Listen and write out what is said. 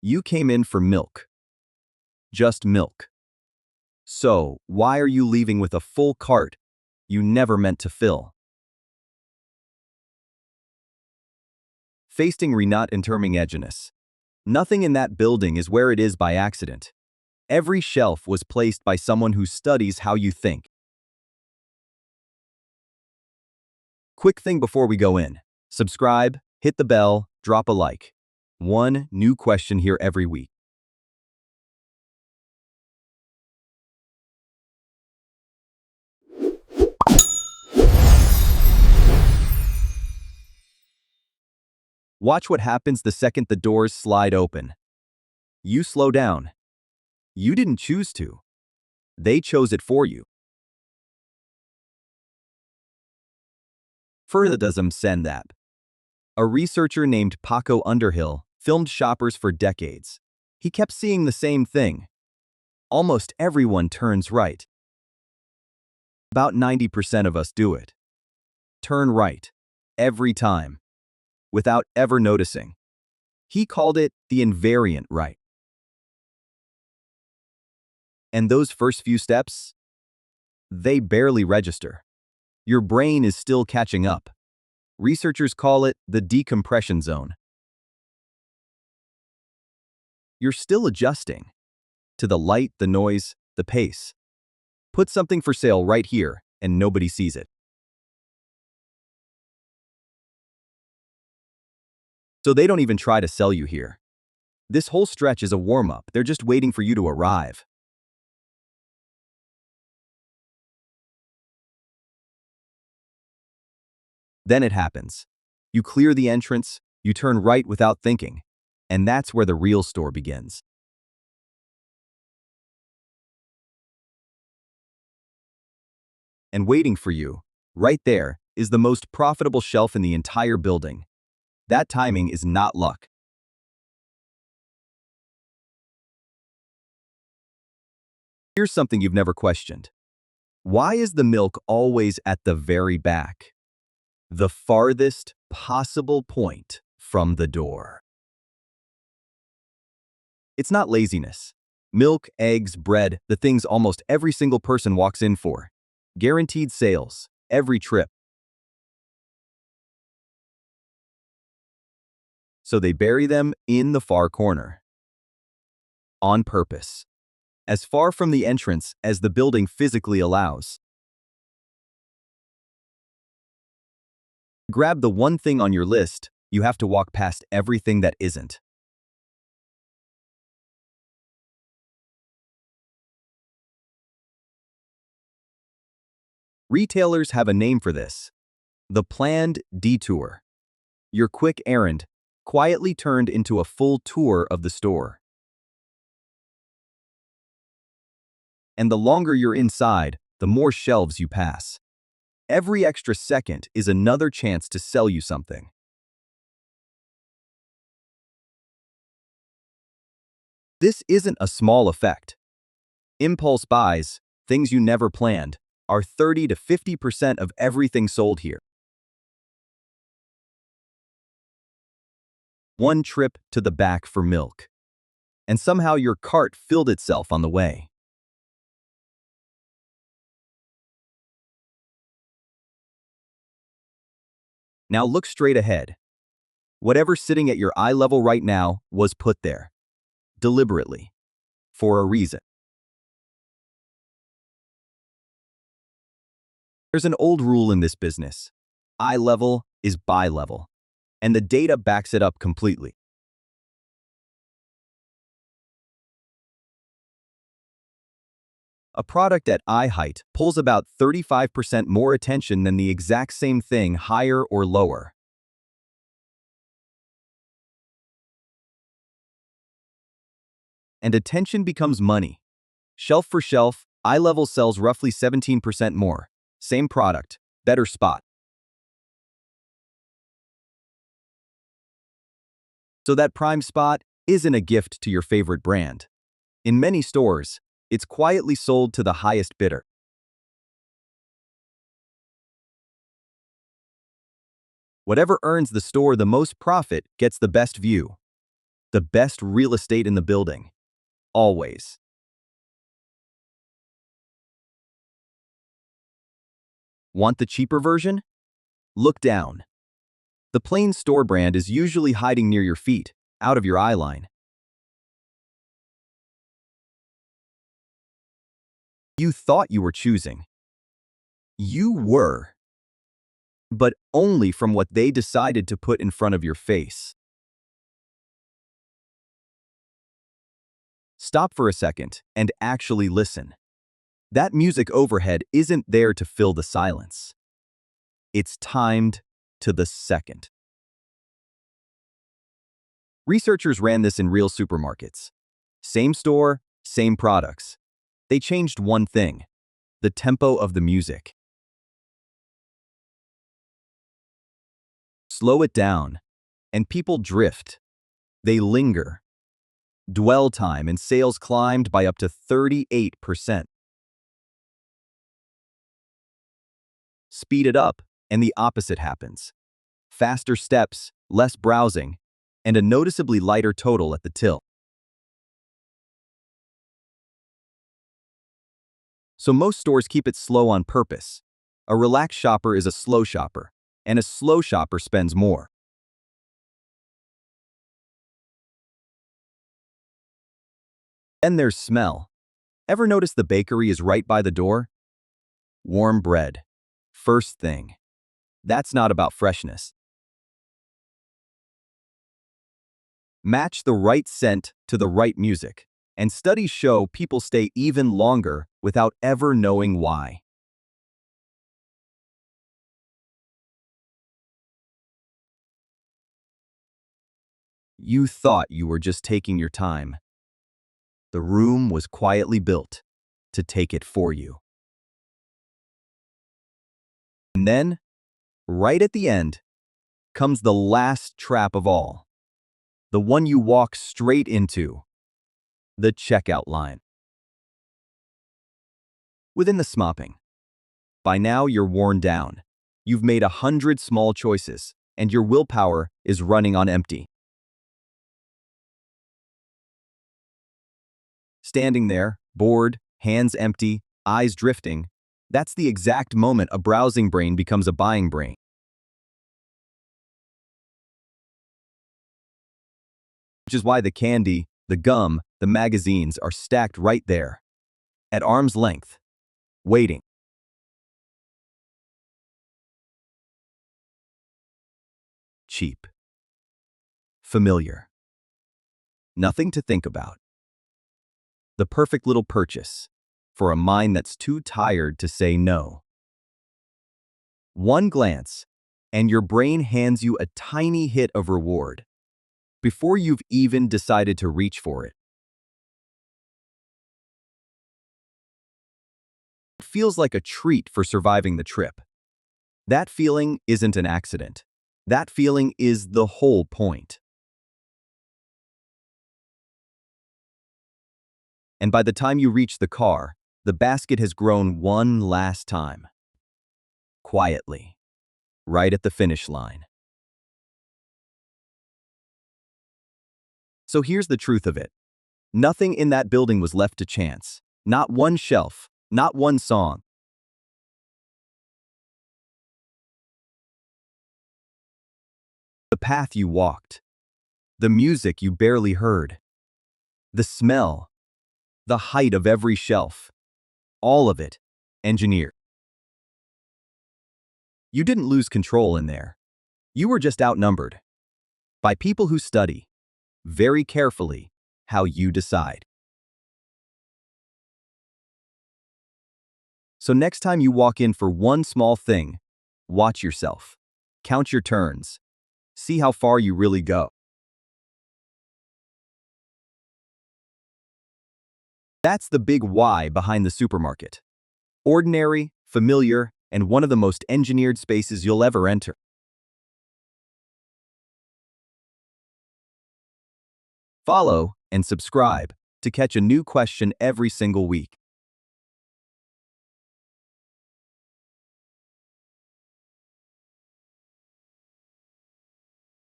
You came in for milk. Just milk. So, why are you leaving with a full cart you never meant to fill? Facing Renat and Terming Eginus. Nothing in that building is where it is by accident. Every shelf was placed by someone who studies how you think. Quick thing before we go in. Subscribe, hit the bell, drop a like. One new question here every week. Watch what happens the second the doors slide open. You slow down. You didn't choose to. They chose it for you. Further doesn't send that. A researcher named Paco Underhill filmed shoppers for decades. He kept seeing the same thing. Almost everyone turns right. About 90% of us do it. Turn right. Every time. Without ever noticing. He called it the invariant right. And those first few steps? They barely register. Your brain is still catching up. Researchers call it the decompression zone. You're still adjusting to the light, the noise, the pace. Put something for sale right here, and nobody sees it. So they don't even try to sell you here. This whole stretch is a warm-up. They're just waiting for you to arrive. Then it happens. You clear the entrance, you turn right without thinking, and that's where the real store begins. And waiting for you, right there, is the most profitable shelf in the entire building. That timing is not luck. Here's something you've never questioned. Why is the milk always at the very back? The farthest possible point from the door. It's not laziness. Milk, eggs, bread, the things almost every single person walks in for. Guaranteed sales, every trip. So they bury them in the far corner. On purpose. As far from the entrance as the building physically allows. Grab the one thing on your list, you have to walk past everything that isn't. Retailers have a name for this. The planned detour. Your quick errand, quietly turned into a full tour of the store. And the longer you're inside, the more shelves you pass. Every extra second is another chance to sell you something. This isn't a small effect. Impulse buys, things you never planned, are 30 to 50% of everything sold here. One trip to the back for milk. And somehow your cart filled itself on the way. Now look straight ahead. Whatever's sitting at your eye level right now was put there. Deliberately. For a reason. There's an old rule in this business. Eye level is buy level. And the data backs it up completely. A product at eye height pulls about 35% more attention than the exact same thing higher or lower. And attention becomes money. Shelf for shelf, eye level sells roughly 17% more. Same product, better spot. So that prime spot isn't a gift to your favorite brand. In many stores, it's quietly sold to the highest bidder. Whatever earns the store the most profit gets the best view. The best real estate in the building. Always. Want the cheaper version? Look down. The plain store brand is usually hiding near your feet, out of your eye line. You thought you were choosing. You were. But only from what they decided to put in front of your face. Stop for a second and actually listen. That music overhead isn't there to fill the silence. It's timed to the second. Researchers ran this in real supermarkets. Same store, same products. They changed one thing: the tempo of the music. Slow it down, and people drift. They linger. Dwell time and sales climbed by up to 38%. Speed it up, and the opposite happens. Faster steps, less browsing, and a noticeably lighter total at the till. So most stores keep it slow on purpose. A relaxed shopper is a slow shopper, and a slow shopper spends more. Then there's smell. Ever notice the bakery is right by the door? Warm bread. First thing. That's not about freshness. Match the right scent to the right music, and studies show people stay even longer without ever knowing why. You thought you were just taking your time. The room was quietly built to take it for you. And then, right at the end, comes the last trap of all. The one you walk straight into. The checkout line. Within the smopping. By now you're worn down. You've made 100 small choices, and your willpower is running on empty. Standing there, bored, hands empty, eyes drifting, that's the exact moment a browsing brain becomes a buying brain. Which is why the candy, the gum, the magazines are stacked right there, at arm's length, waiting. Cheap. Familiar. Nothing to think about. The perfect little purchase for a mind that's too tired to say no. One glance, and your brain hands you a tiny hit of reward before you've even decided to reach for it. It feels like a treat for surviving the trip. That feeling isn't an accident. That feeling is the whole point. And by the time you reach the car, the basket has grown one last time. Quietly, right at the finish line. So here's the truth of it. Nothing in that building was left to chance. Not one shelf, not one song. The path you walked, the music you barely heard, the smell, the height of every shelf, all of it engineered. You didn't lose control in there. You were just outnumbered by people who study very carefully how you decide. So next time you walk in for one small thing, watch yourself. Count your turns. See how far you really go. That's the big why behind the supermarket. Ordinary, familiar, and one of the most engineered spaces you'll ever enter. Follow and subscribe to catch a new question every single week.